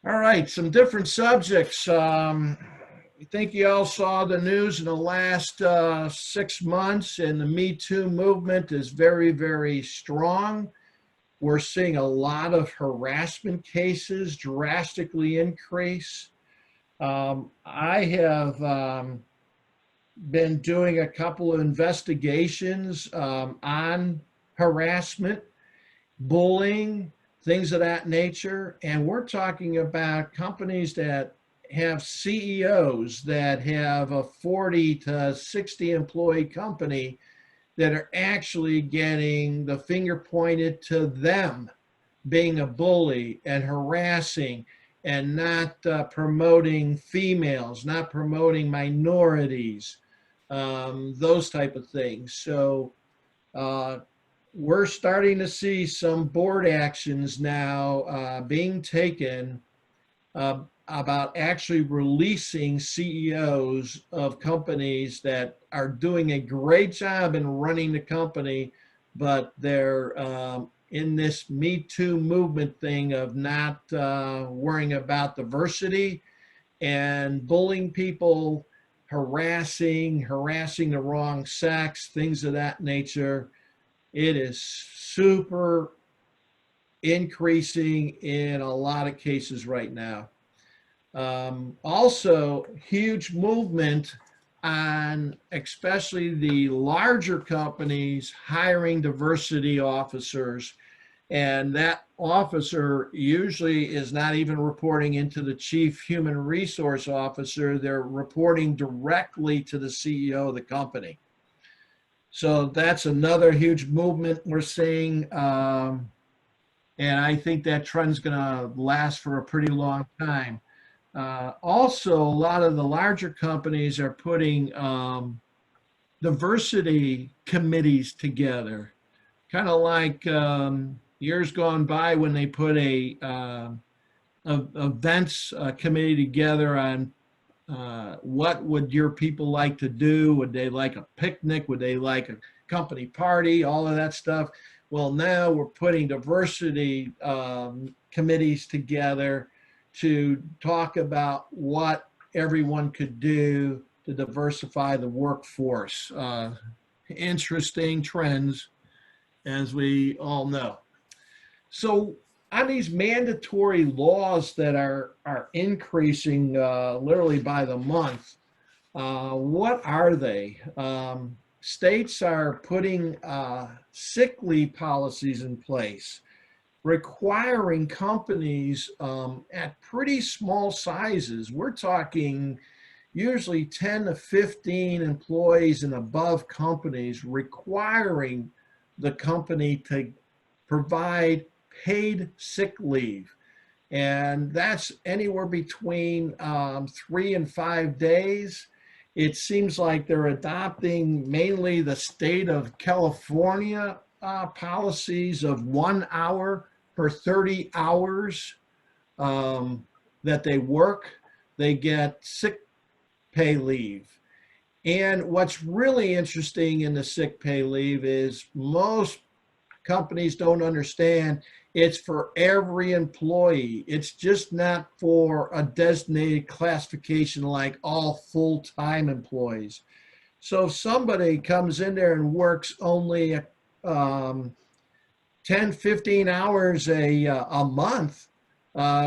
All right, some different subjects. I think you all saw the news in the last 6 months, and the Me Too movement is very, very strong. We're seeing a lot of harassment cases drastically increase. I have been doing a couple of investigations on harassment, bullying, things of that nature. And we're talking about companies that have CEOs that have a 40 to 60 employee company that are actually getting the finger pointed to them being a bully and harassing and not promoting females, not promoting minorities, those type of things. So uh, we're starting to see some board actions now being taken about actually releasing CEOs of companies that are doing a great job in running the company, but they're in this Me Too movement thing of not worrying about diversity and bullying people, harassing the wrong sex, things of that nature. It is super increasing in a lot of cases right now. Also, huge movement on especially the larger companies hiring diversity officers. And that officer usually is not even reporting into the chief human resource officer. They're reporting directly to the CEO of the company. So that's another huge movement we're seeing. And I think that trend's going to last for a pretty long time. Also, a lot of the larger companies are putting diversity committees together, kind of like years gone by when they put a events committee together on what would your people like to do? Would they like a picnic? Would they like a company party? All of that stuff. Well, now we're putting diversity committees together to talk about what everyone could do to diversify the workforce. Interesting trends, as we all know. So, on these mandatory laws that are increasing literally by the month, what are they? States are putting sick leave policies in place, requiring companies at pretty small sizes. We're talking usually 10 to 15 employees and above companies, requiring the company to provide paid sick leave. And that's anywhere between 3 and 5 days. It seems like they're adopting mainly the state of California policies of 1 hour per 30 hours that they work, they get sick pay leave. And what's really interesting in the sick pay leave is most companies don't understand it's for every employee. It's just not for a designated classification like all full-time employees. So if somebody comes in there and works only 10, 15 hours a month,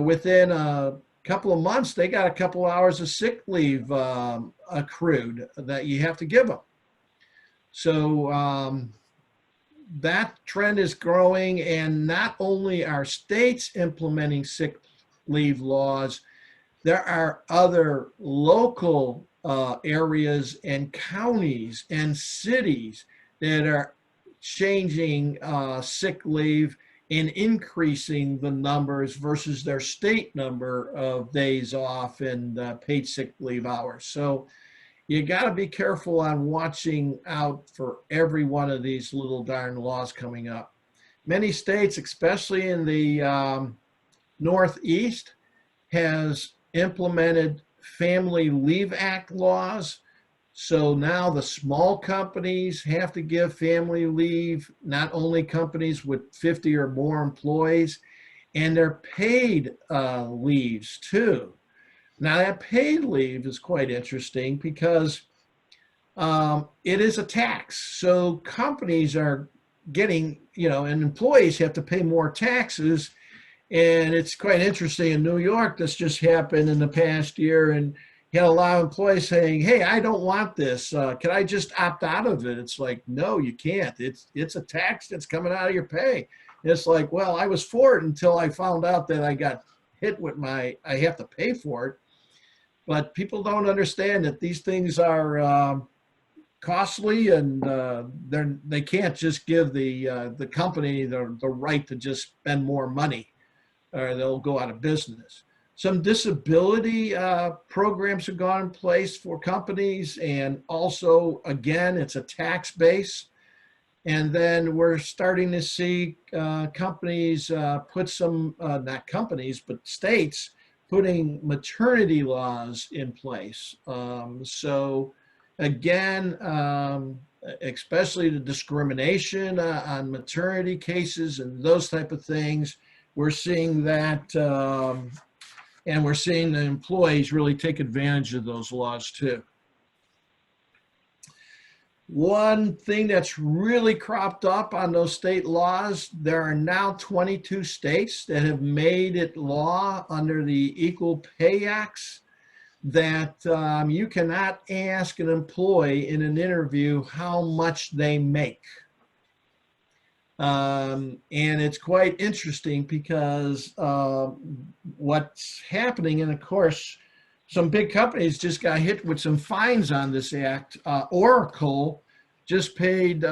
within a couple of months, they got a couple of hours of sick leave accrued that you have to give them. So that trend is growing, and not only are states implementing sick leave laws, there are other local areas and counties and cities that are changing sick leave and increasing the numbers versus their state number of days off and paid sick leave hours. So you got to be careful on watching out for every one of these little darn laws coming up. Many states, especially in the Northeast, has implemented Family Leave Act laws. So now the small companies have to give family leave, not only companies with 50 or more employees. and their paid leaves too. Now that paid leave is quite interesting because it is a tax. So companies are getting, and employees have to pay more taxes. And it's quite interesting in New York, this just happened in the past year. And you had a lot of employees saying, hey, I don't want this. Can I just opt out of it? It's like, no, you can't. It's a tax that's coming out of your pay. And it's like, well, I was for it until I found out that I got hit with I have to pay for it. But people don't understand that these things are costly, and they can't just give the company the right to just spend more money, or they'll go out of business. Some disability programs have gone in place for companies, and also, again, it's a tax base. And then we're starting to see companies put some, not companies, but states putting maternity laws in place. So again, especially the discrimination on maternity cases and those type of things, we're seeing that, and we're seeing the employees really take advantage of those laws too. One thing that's really cropped up on those state laws, there are now 22 states that have made it law under the Equal Pay Acts that you cannot ask an employee in an interview how much they make. And it's quite interesting because what's happening, and of course, some big companies just got hit with some fines on this act. Oracle just paid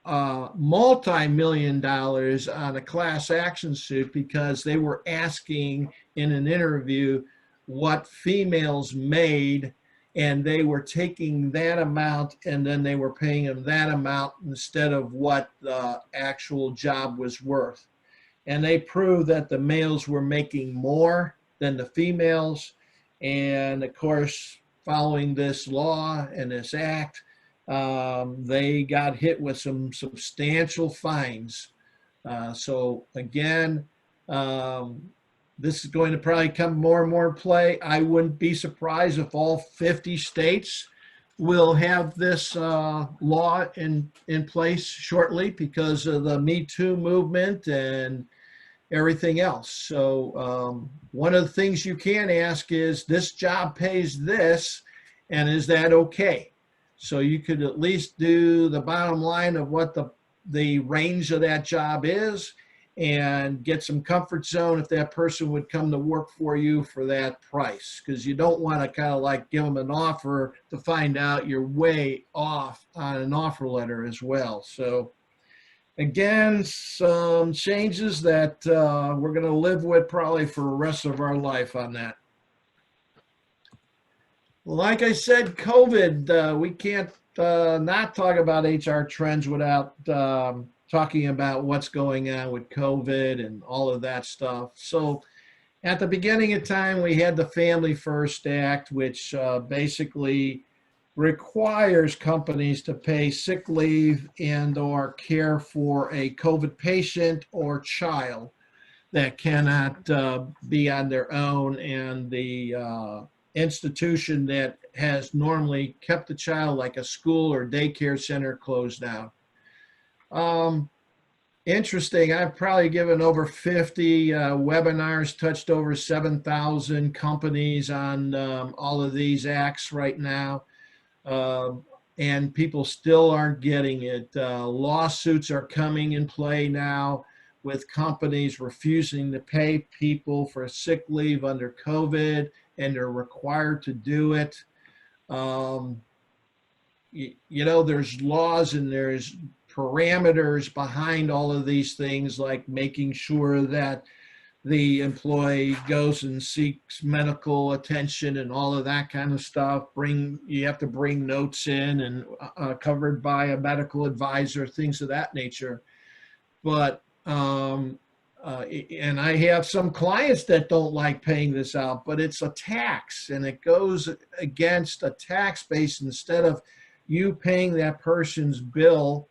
multi-million dollars on a class action suit because they were asking in an interview what females made, and they were taking that amount and then they were paying them that amount instead of what the actual job was worth. And they proved that the males were making more than the females. And of course, following this law and this act, they got hit with some substantial fines. So again, this is going to probably come more and more in play. I wouldn't be surprised if all 50 states will have this law in place shortly because of the Me Too movement and everything else. So one of the things you can ask is, this job pays this, and is that okay? So you could at least do the bottom line of what the range of that job is, and get some comfort zone if that person would come to work for you for that price, because you don't want to kind of like give them an offer to find out you're way off on an offer letter as well. So again, some changes that we're going to live with probably for the rest of our life on that. Like I said, COVID, we can't not talk about HR trends without talking about what's going on with COVID and all of that stuff. So at the beginning of time, we had the Family First Act, which basically requires companies to pay sick leave and or care for a COVID patient or child that cannot be on their own, and the institution that has normally kept the child, like a school or daycare center, closed down. Interesting, I've probably given over 50 webinars, touched over 7,000 companies on all of these acts right now. And people still aren't getting it. Lawsuits are coming in play now with companies refusing to pay people for sick leave under COVID, and they're required to do it. There's laws and there's parameters behind all of these things, like making sure that the employee goes and seeks medical attention and all of that kind of stuff. You have to bring notes in and covered by a medical advisor, things of that nature. But and I have some clients that don't like paying this out, but it's a tax, and it goes against a tax base. Instead of you paying that person's bill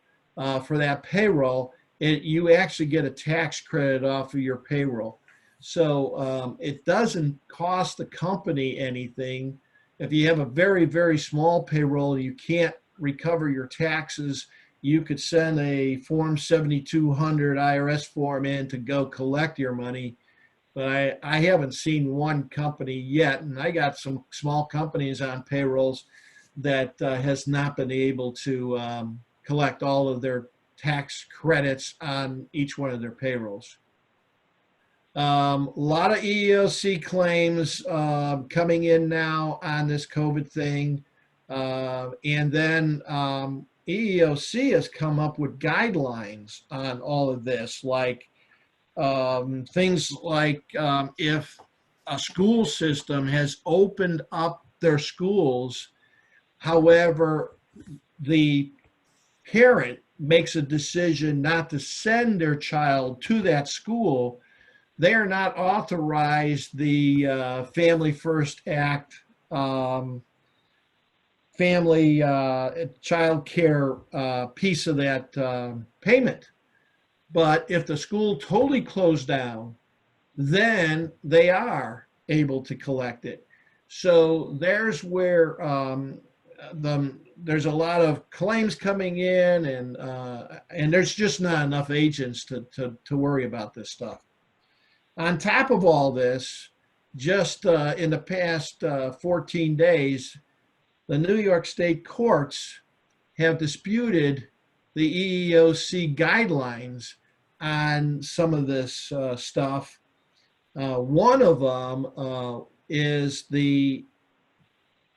for that payroll, you actually get a tax credit off of your payroll. So it doesn't cost the company anything. If you have a very, very small payroll, you can't recover your taxes, you could send a Form 7200 IRS form in to go collect your money. But I haven't seen one company yet, and I got some small companies on payrolls that has not been able to collect all of their tax credits on each one of their payrolls. A lot of EEOC claims coming in now on this COVID thing. And then EEOC has come up with guidelines on all of this, like things like if a school system has opened up their schools, however, the parent makes a decision not to send their child to that school, they are not authorized the Family First Act, family child care piece of that payment. But if the school totally closed down, then they are able to collect it. So there's where there's a lot of claims coming in, and there's just not enough agents to worry about this stuff. On top of all this, just in the past 14 days, the New York State courts have disputed the EEOC guidelines on some of this stuff. One of them is the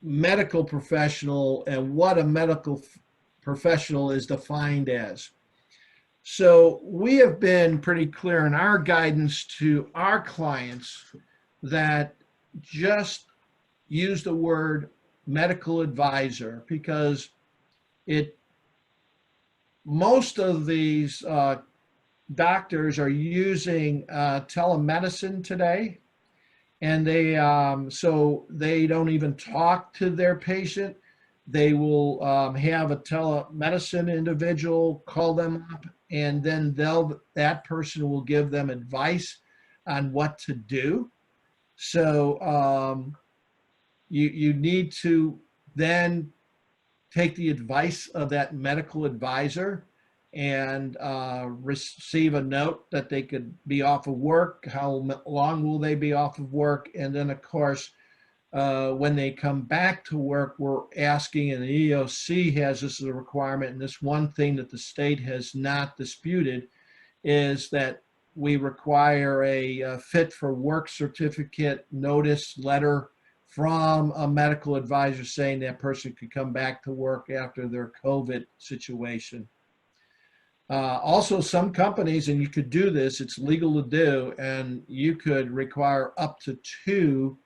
medical professional and what a medical professional is defined as. So we have been pretty clear in our guidance to our clients that just use the word medical advisor, because most of these doctors are using telemedicine today, and so they don't even talk to their patient. They will have a telemedicine individual call them up, and then that person will give them advice on what to do. So you need to then take the advice of that medical advisor and receive a note that they could be off of work, how long will they be off of work, and then of course when they come back to work, we're asking, and the EEOC has this as a requirement, and this one thing that the state has not disputed is that we require a fit for work certificate notice letter from a medical advisor saying that person could come back to work after their COVID situation. Also, some companies, and you could do this, it's legal to do, and you could require up to 2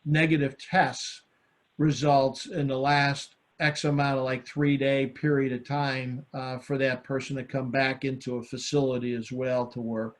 negative tests results in the last X amount of, like, 3-day period of time for that person to come back into a facility as well to work.